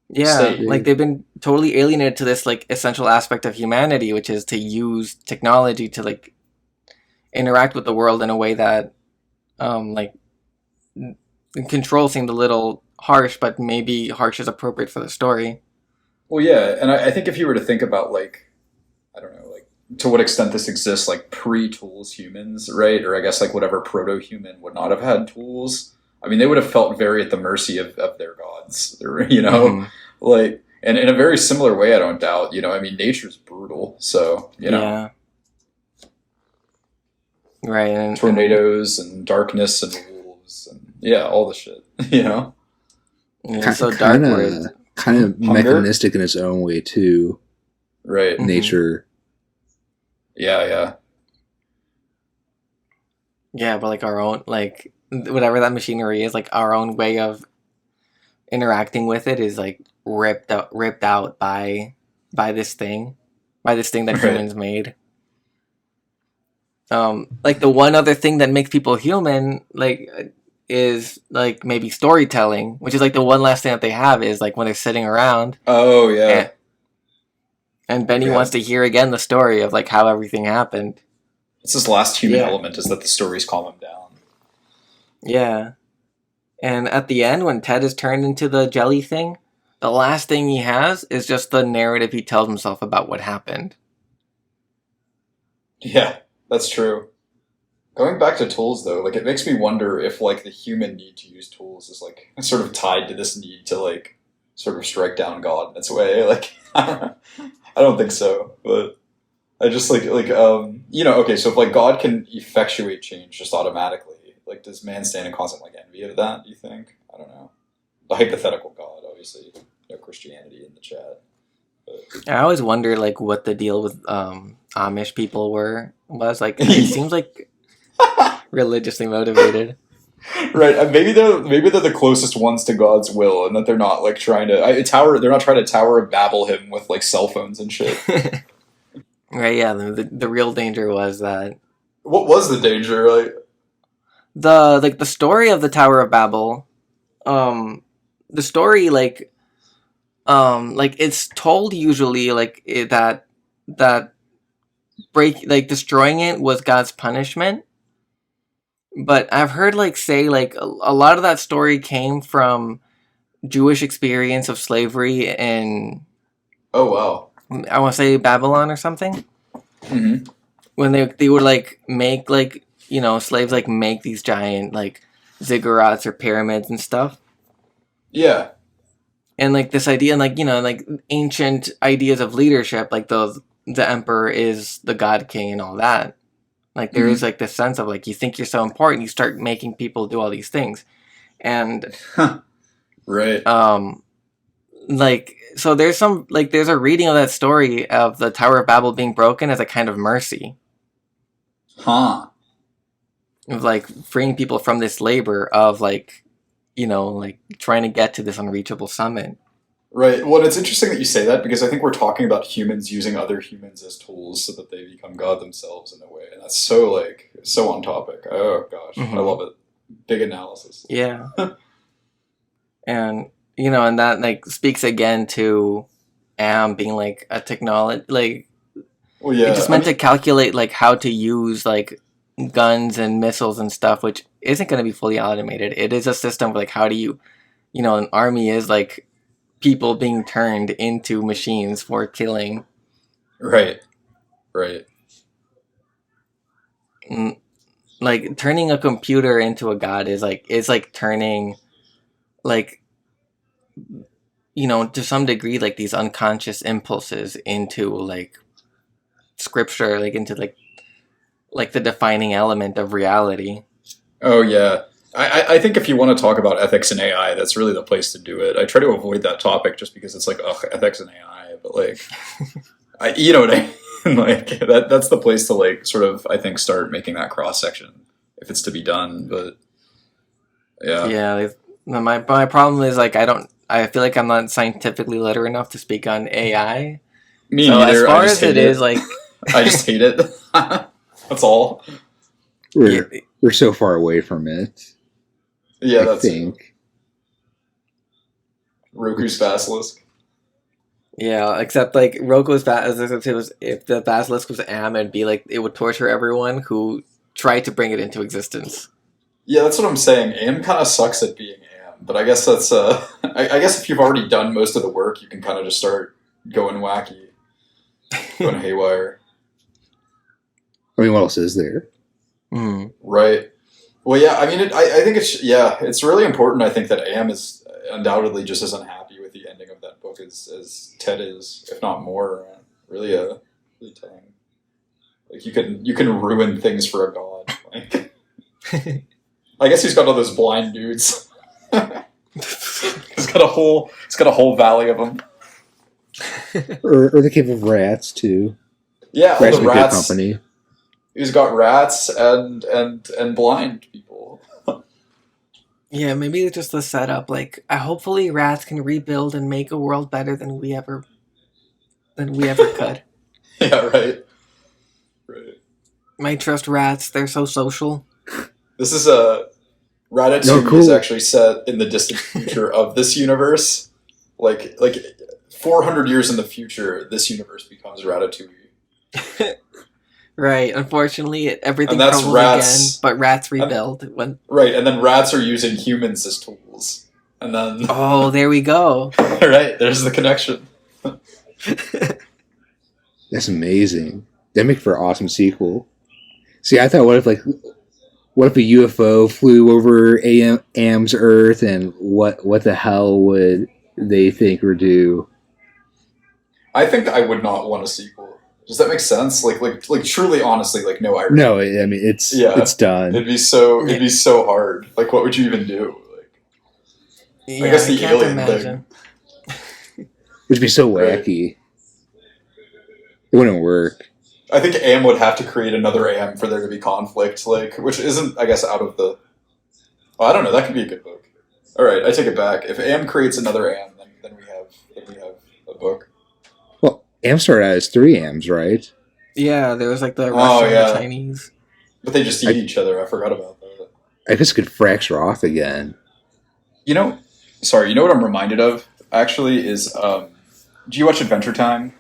Yeah, state? like they've been totally alienated to this like essential aspect of humanity, which is to use technology to like interact with the world in a way that like control seemed a little harsh, but maybe harsh is appropriate for the story. Well, yeah, and I think if you were to think about like, I don't know, like to what extent this exists, like pre-tools humans, right? Or I guess like whatever proto-human would not have had tools. I mean, they would have felt very at the mercy of their gods, Mhm. like, and in a very similar way, I don't doubt, I mean, nature's brutal, so, Yeah, right. tornadoes and darkness and wolves and yeah, all the shit, Yeah, so dark where kind of Hunger? mechanistic in its own way too. right? Mhm. Nature. Yeah. yeah, but like our own like whatever that machinery is, like our own way of interacting with it is like ripped out by this thing, that Right. humans made. Like the one other thing that makes people human, like, is like maybe storytelling, which is like the one last thing that they have is like when they're sitting around Oh yeah. and, Benny Yeah. wants to hear again the story of like how everything happened. It's this last human Yeah. element is that the stories calm him down. Yeah. And at the end, when Ted is turned into the jelly thing, the last thing he has is just the narrative he tells himself about what happened. Yeah, that's true. Going back to tools though, like it makes me wonder if like the human need to use tools is like sort of tied to this need to like sort of strike down God in its way. Like I don't think so, but I just okay, so if like God can effectuate change just automatically, like does man stand in constant like envy of that, do you think? I don't know. The hypothetical God, obviously, no Christianity in the chat. But I always wonder like what the deal with Amish people was like. It seems like religiously motivated. right, maybe they're the closest ones to God's will, and that they're not like trying to They're not trying to Tower of Babel him with like cell phones and shit. Right? Yeah. The real danger was that What was the danger? Like, the story of the Tower of Babel, the story like it's told usually like that destroying it was God's punishment. But I've heard like say like a lot of that story came from Jewish experience of slavery in, oh wow. I want to say, Babylon or something, Mm-hmm. when they would like make like slaves like make these giant like ziggurats or pyramids and stuff, Yeah. and like this idea and like ancient ideas of leadership, like the emperor is the god king and all that. Like there is like this sense of like you think you're so important, you start making people do all these things, and Right. like so there's a reading of that story of the Tower of Babel being broken as a kind of mercy Huh. of like freeing people from this labor of like like trying to get to this unreachable summit. Right. Well, it's interesting that you say that because I think we're talking about humans using other humans as tools so that they become God themselves in a way, and that's so on topic. Oh gosh, I love it. Big analysis. Yeah. And and that like speaks again to being like a technology, like Well, yeah. it's just meant to calculate like how to use like guns and missiles and stuff, which isn't going to be fully automated. It is a system of like how do you an army is like people being turned into machines for killing. Right. Like turning a computer into a god is like turning like to some degree like these unconscious impulses into like scripture, like into like the defining element of reality. Oh yeah. I think if you want to talk about ethics and AI, that's really the place to do it. I try to avoid that topic just because it's like, ugh, ethics and AI, but like, you know what I mean? Like that's the place to like sort of I think start making that cross section if it's to be done. But yeah, like, my problem is like I feel like I'm not scientifically literate enough to speak on AI. me So neither. as far I just as it hate is like I just hate it. That's all. We're so far away from it. Yeah, I that's it. think. Roku's Basilisk. Yeah, except like Roko's if the basilisk was Am, it'd be like it would torture everyone who tried to bring it into existence. Yeah, that's what I'm saying. Am kind of sucks at being Am, but I guess that's I guess if you've already done most of the work, you can kind of just start going wacky, going haywire. I mean, what else is there? Right. Well, yeah. I mean, I think it's really important. I think that Am is undoubtedly just as unhappy with the ending of that book as Ted is, if not more. Really, really telling. Like you can ruin things for a god. Like, I guess he's got all those blind dudes. He's got a whole valley of them. Or the Cave of Rats too. Yeah, all Rats the make good rats. company. He's got rats and blind people. Yeah, maybe it's just the setup. Like, hopefully, rats can rebuild and make a world better than we ever could. Yeah, right. I trust rats; they're so social. This is Ratatouille cool. is actually set in the distant future of this universe. Like 400 years in the future, this universe becomes Ratatouille. Right. Unfortunately, everything And that's crumbles rats. again, but rats rebuild. Right, and then rats are using humans as tools. And then Oh, there we go. right, there's the connection. That's amazing. That make for an awesome sequel. See, I thought, what if a UFO flew over Am's Earth, and what the hell would they think or do? I think I would not want a sequel. Does that make sense? Like truly, honestly, like no irony. No, I mean it's done. It'd be so hard. Like, what would you even do? Like, Yeah, I guess the can't alien imagine. It'd be so Right. wacky. It wouldn't work. I think Am would have to create another Am for there to be conflict, like, which isn't, I guess, out of the. Well, I don't know. That could be a good book. All right, I take it back. If Am creates another Am, then we have a book. Well, Am started out as 3 Ams, right? Yeah, there was like the Russian yeah. and the Chinese. But they just eat each other. I forgot about that. I guess it could fracture off again. You know what I'm reminded of actually is. Do you watch Adventure Time?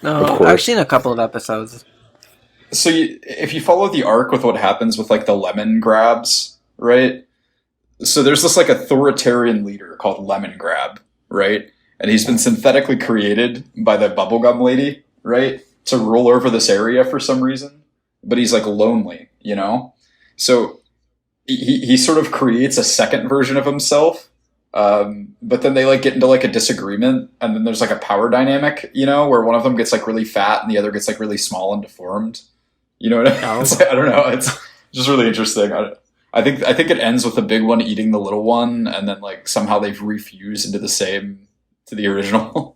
No, Of course. I've seen a couple of episodes. So if you follow the arc with what happens with like the lemon grabs, right? So there's this like authoritarian leader called Lemon Grab, right? And he's been synthetically created by the bubblegum lady, right? To rule over this area for some reason. But he's like lonely, you know? So he sort of creates a second version of himself. But then they like get into like a disagreement, and then there's like a power dynamic, you know, where one of them gets like really fat and the other gets like really small and deformed. You know what I mean? Oh. It's like, I don't know. It's just really interesting. I think it ends with the big one eating the little one, and then like somehow they've refused into the original.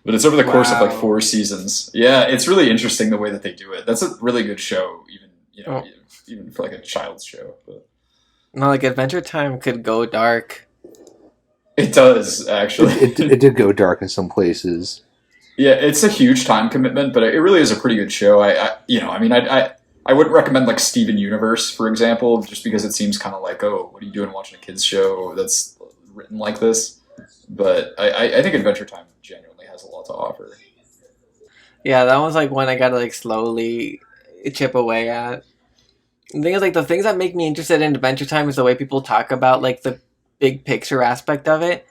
But it's over the course of like 4 seasons. Yeah, it's really interesting the way that they do it. That's a really good show, even for like a child's show. But No, like Adventure Time could go dark. it does actually. It did go dark in some places. Yeah, it's a huge time commitment, but it really is a pretty good show. I wouldn't recommend like Steven Universe, for example, just because it seems kind of like, oh, what are you doing watching a kids show that's written like this? But I think Adventure Time genuinely has a lot to offer. Yeah, that was like one I gotta like slowly chip away at. The thing is, like, the things that make me interested in Adventure Time is the way people talk about like the big picture aspect of it.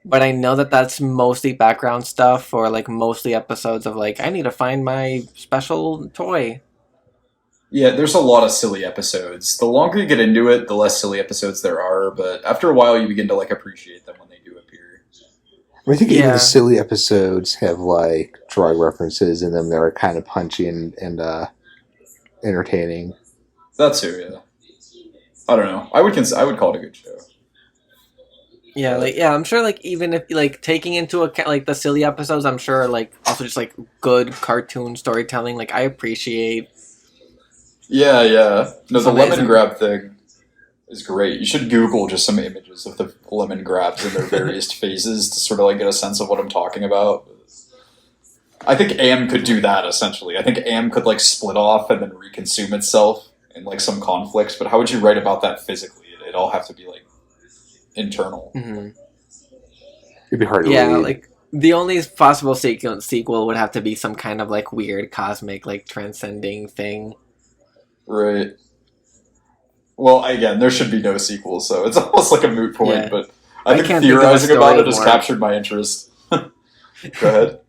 But I know that that's mostly background stuff, or like mostly episodes of like, I need to find my special toy. Yeah, there's a lot of silly episodes. The longer you get into it, the less silly episodes there are. But after a while, you begin to like appreciate them when they do appear. I think even Yeah. the silly episodes have like drug references in them that are kind of punchy and entertaining. That's too, yeah. I don't know. I would call it a good show. Yeah, like, yeah, I'm sure, like, even if, like, taking into account, like, the silly episodes, I'm sure, like, also just, like, good cartoon storytelling, like, I appreciate. Yeah. No, the lemon Amazing. grab thing is great. You should Google just some images of the lemon grabs in their various phases to sort of like get a sense of what I'm talking about. I think Am could do that essentially. I think Am could like split off and then reconsume itself in like some conflicts. But how would you write about that physically? It It'd all have to be like internal. Mm-hmm. It'd be hard to Yeah, read. like the only possible sequel would have to be some kind of like weird cosmic, like transcending thing. Right. Well, again, there should be no sequel, so it's almost like a moot point. Yeah. But I I think can't think of a theorizing about story it has more- captured my interest. Go ahead.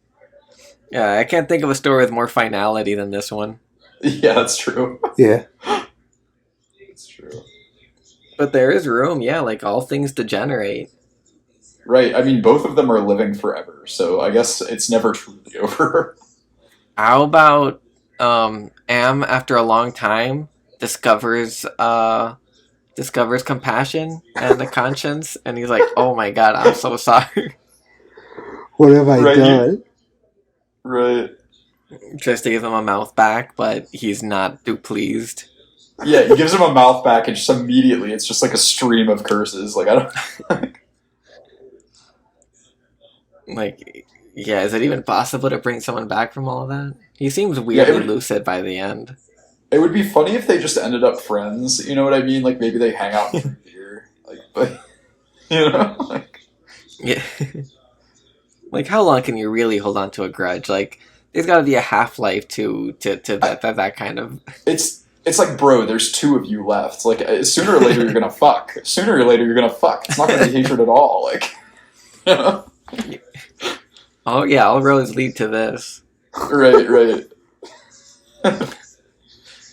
Yeah, I can't think of a story with more finality than this one. Yeah, that's true. Yeah. It's true. But there is room, yeah, like all things degenerate. Right. I mean, both of them are living forever, so I guess it's never truly over. How about Am, after a long time, discovers compassion and a conscience, and he's like, "Oh my god, I'm so sorry." What have I Right, done? Right. Tries to give him a mouth back, but he's not too pleased. Yeah, he gives him a mouth back, and just immediately it's just like a stream of curses. Like, I don't. Like, yeah, is it even possible to bring someone back from all of that? He seems weirdly lucid by the end. It would be funny if they just ended up friends. You know what I mean? Like, maybe they hang out and drink beer. Like, but you know, like. Yeah. Like, how long can you really hold on to a grudge? Like, there's got to be a half-life to that kind of... It's like, bro, there's two of you left. Like, sooner or later you're gonna fuck. Sooner or later you're gonna fuck. It's not gonna be hatred at all. Like, you know? Oh, yeah, all roads lead to this. Right.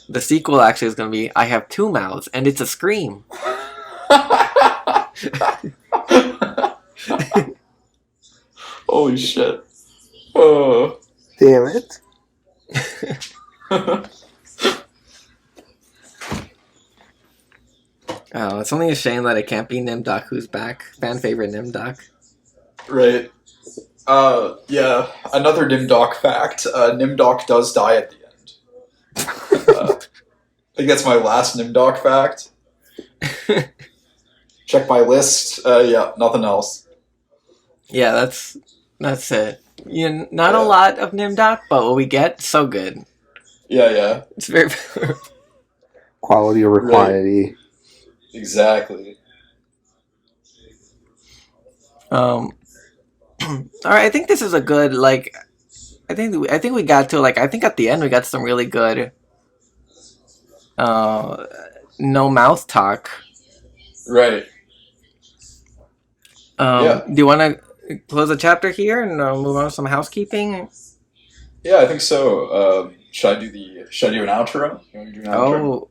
The sequel actually is going to be, I have two mouths, and it's a scream. Holy shit. Oh. Damn it. Oh, it's only a shame that it can't be Nimdok who's back. Fan favorite Nimdok. Right. Yeah, another Nimdok fact. Nimdok does die at the end. I think that's my last Nimdok fact. Check my list. Yeah, nothing else. Yeah, that's it. Not a lot of Nimdok, but what we get, so good. Yeah. It's very... Quality over quantity. Exactly. All right, I think this is a good, like, I think we got to, like, I think at the end we got some really good no mouth talk. Right. Do you want to close the chapter here and move on to some housekeeping? Yeah, I think so. Should I do an outro? You want to do an outro?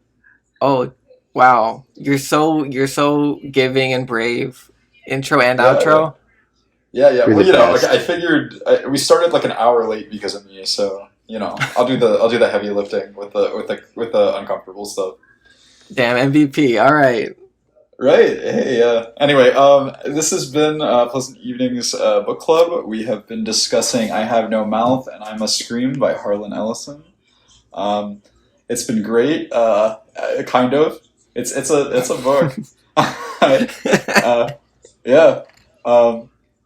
Oh, wow! You're so giving and brave. Intro and outro. Yeah. You're Well, the you know, best. like, I figured we started like an hour late because of me, so you know, I'll do the heavy lifting with the uncomfortable stuff. Damn MVP! All right. Right. Hey. Anyway, this has been Pleasant Evenings Book Club. We have been discussing "I Have No Mouth and I Must Scream" by Harlan Ellison. It's been great. Kind of. It's a book. Yeah.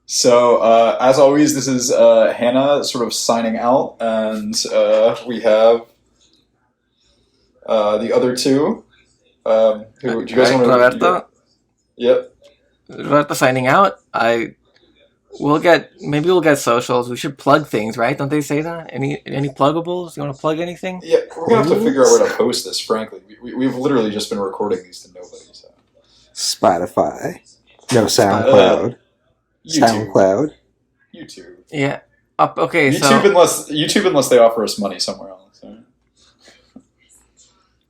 So as always, this is Hannah sort of signing out, and we have the other two. Who do you guys want to? Roberto? Yep. Roberto signing out. We'll get socials. We should plug things, right? Don't they say that? Any pluggables? You want to plug anything? Yeah, we're gonna have to figure out where to post this. Frankly, we've literally just been recording these to nobody. So. Spotify. No, SoundCloud. SoundCloud. YouTube. Yeah. Okay. YouTube unless they offer us money somewhere else. Right?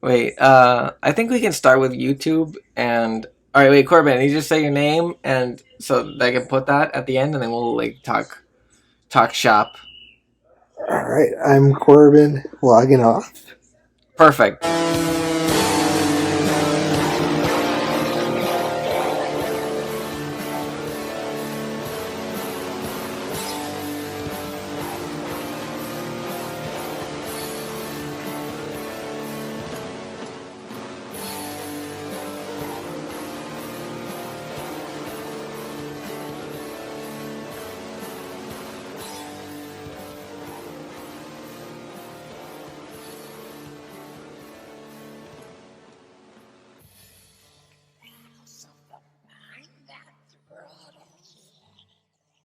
Wait. I think we can start with YouTube and. All right. Wait, Corbin. You just say your name and so they can put that at the end, and then we'll like talk shop. All right. I'm Corbin, logging off. Perfect.